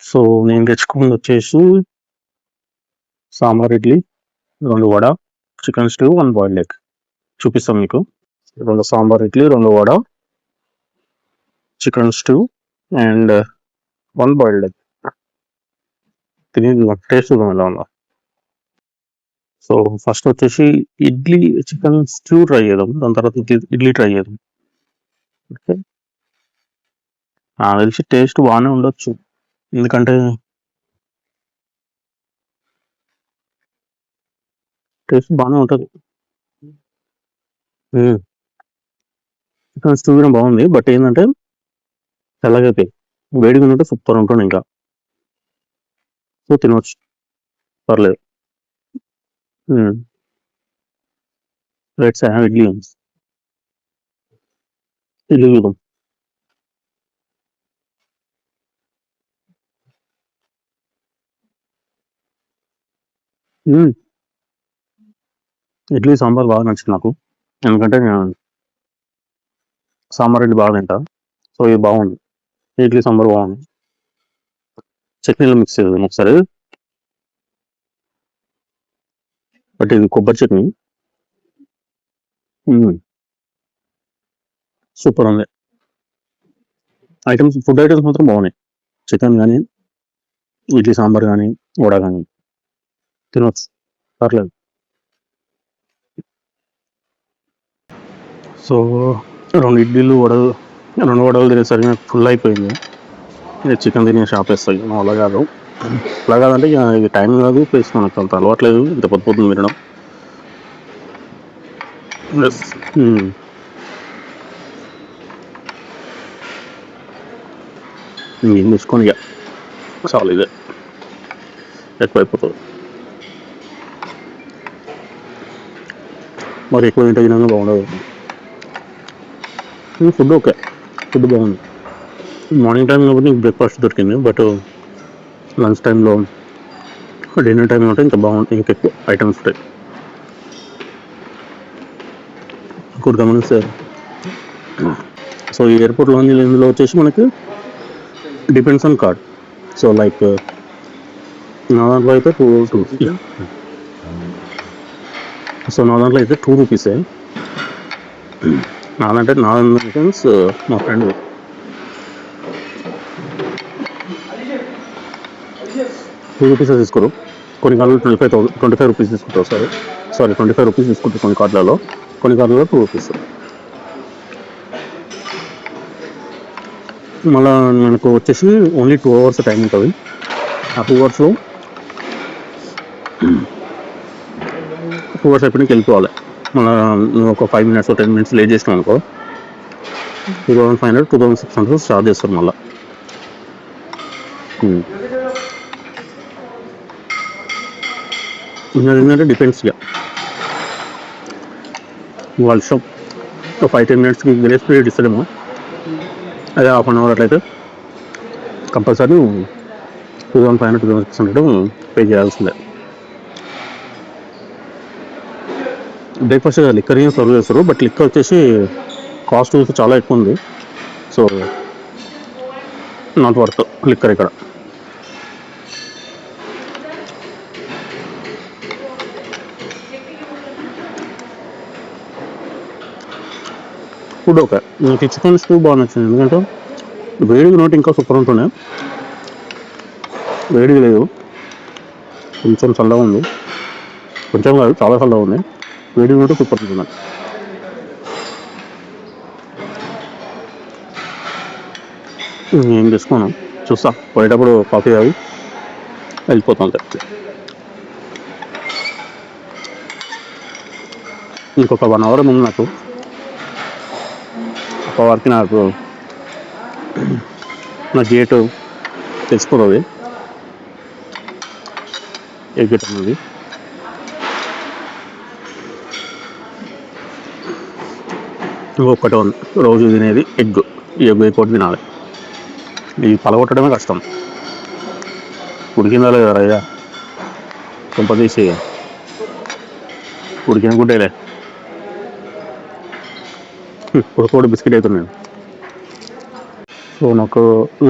So నేను తెచ్చుకుంది వచ్చేసి sambar idli, 2 vada, chicken stew, 1 boiled egg. చూపిస్తాను మీకు. 2 sambar idli, 2 vada, chicken stew and 1 boiled egg. తిని టేస్ట్ చూద్దాం ఎలా ఉందో. సో ఫస్ట్ వచ్చేసి ఇడ్లీ చికెన్ స్టూ ట్రై చేద్దాం, దాని తర్వాత ఇడ్లీ ట్రై చేద్దాం. ఓకే, నాకు తెలిసి టేస్ట్ బాగానే ఉండొచ్చు, ఎందుకంటే టేస్ట్ బాగానే ఉంటుంది. చికెన్ స్టూ కూడా బాగుంది, బట్ ఏంటంటే చల్లగా అయిపోయి వేడిగా ఉన్నట్టు సూపర్ ఉంటుంది ఇంకా. సో తినవచ్చు, పర్లేదు. Let's have idli. ఇడ్లీ చూద్దాం. ఇడ్లీ సాంబార్ బాగా నచ్చింది నాకు, ఎందుకంటే నేను సాంబార్ ఇడ్లీ బాగా తింటా. సో ఇది బాగుంది, ఇడ్లీ సాంబార్ బాగుంది. చట్నీలో మిక్స్ చేద్దాం ఒకసారి. బట్ ఇది కొబ్బరి చట్నీ, సూపర్ ఉంది. ఫుడ్ ఐటమ్స్ మాత్రం బాగున్నాయి. చికెన్ కానీ, ఇడ్లీ సాంబార్ కానీ, వడ కానీ తినవచ్చు, పర్లేదు. సో 2 ఇడ్లీలు, 2 వడలు తినేసరికి నాకు ఫుల్ అయిపోయింది. చికెన్ తినేసి ఆపేస్తాయి, అలా కాదు. అలా కాదంటే ఇక ఇది టైం కాదు, ప్లస్ మనకు అంత అలవాట్లేదు ఇంత పొద్దున తినడం. ఏం తీసుకొని ఇక చాలు, ఇదే ఎక్కువైపోతుంది. మరి ఎక్కువ తింటే తినగా బాగుండదు. ఫుడ్ ఓకే, ఫుడ్ బాగుంది. మార్నింగ్ టైం కాబట్టి బ్రేక్ఫాస్ట్ దొరికింది, బట్ లంచ్ టైంలో, డిన్నర్ టైం అంటే ఇంకా బాగుంటుంది, ఇంకా ఎక్కువ ఐటమ్స్ ఉంటాయి. ఇంకోటి గమనిస్తారు, సో ఈ ఎయిర్పోర్ట్లో ఇందులో వచ్చేసి మనకి depends on card. So like నా దాంట్లో అయితే 2 సో నా దాంట్లో అయితే 2 రూపీసే. నాదంటే నా సెన్స్ మా ఫ్రెండ్ 2 రూపీసే తీసుకోరు, కొన్ని కార్డులు 25 రూపీస్ తీసుకుంటారు. సారీ 25 రూపీస్ తీసుకుంటారు కొన్ని కార్డులలో, కొన్ని కార్డులలో 2 రూపీస్. మళ్ళీ మనకు వచ్చేసి ఓన్లీ 2 అవర్స్ టైం ఉంటుంది. ఆ 2 అవర్స్లో 2 అవర్స్ అయిపోయినాక వెళ్ళిపోవాలి. మళ్ళీ నువ్వు ఒక 5 minutes 10 minutes లేట్ చేసినావు అనుకో 2500 2600 చార్జ్ చేస్తారు మళ్ళీ. ఏంటంటే డిపెండ్స్ ఇక వాళ్ళ షాప్. ఒక 5-10 minutesకి గ్రేస్ పీరియడ్ ఇస్తాడేమో, అదే హాఫ్ అన్ అవర్ అట్లయితే కంపల్సరీ 2500 2600 పే చేయాల్సిందే. బ్రేక్ఫాస్ట్ లిక్కర్ ఏం సర్వ్ చేస్తారు, బట్ లిక్కర్ వచ్చేసి కాస్ట్ చాలా ఎక్కువ ఉంది. సో నాట్ వర్త్ లిక్కర్ ఇక్కడ. ఫుడ్ ఓకే, నాకు చికెన్ స్టూ బాగా నచ్చింది, ఎందుకంటే వేడిగా నోటి ఇంకా సూపర్ ఉంటుండే. వేడిగా లేదు, కొంచెం చల్లగా ఉంది, కొంచెం కాదు చాలా చల్లగా ఉంది. వేడిగా నోటి సూపర్ ఉంటుంది. ఏం చేసుకోను, చూస్తా పోయేటప్పుడు కాఫీ తాగి వెళ్ళిపోతాను. ఇంకొక 1 hour ముందు నాకు ఒక వరకు నాకు నా గేట్ తెలిసిపోతుంది, ఏ గేట్ అన్నది. ఇంకొకటి రోజు తినేది ఎగ్. ఈ ఎగ్ అయిపోయి తినాలి, ఇది పలగొట్టడమే కష్టం. ఉడికిందా లేదా రయ్యా, కొంప తీసి ఉడికిన గుడ్డేలే, ఉడకూడ బిస్కెట్ అవుతున్నాను. సో నాకు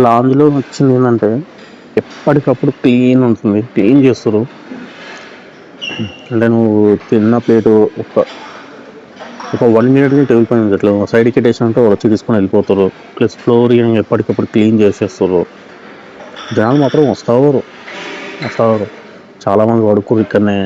లాంజ్లో వచ్చింది ఏంటంటే ఎప్పటికప్పుడు క్లీన్ ఉంటుంది, క్లీన్ చేస్తారు. అంటే నువ్వు తిన్న ప్లేటు ఒక 1 మినిట్‌కి టేబుల్ పైన ఇట్లా సైడ్‌కి పెట్టేసినంటే వచ్చి తీసుకొని వెళ్ళిపోతారు. ప్లస్ ఫ్లోరింగ్ ఎప్పటికప్పుడు క్లీన్ చేసేస్తారు. జనాలు మాత్రం వస్తారు. చాలామంది పడుకోరు ఇక్కడనే.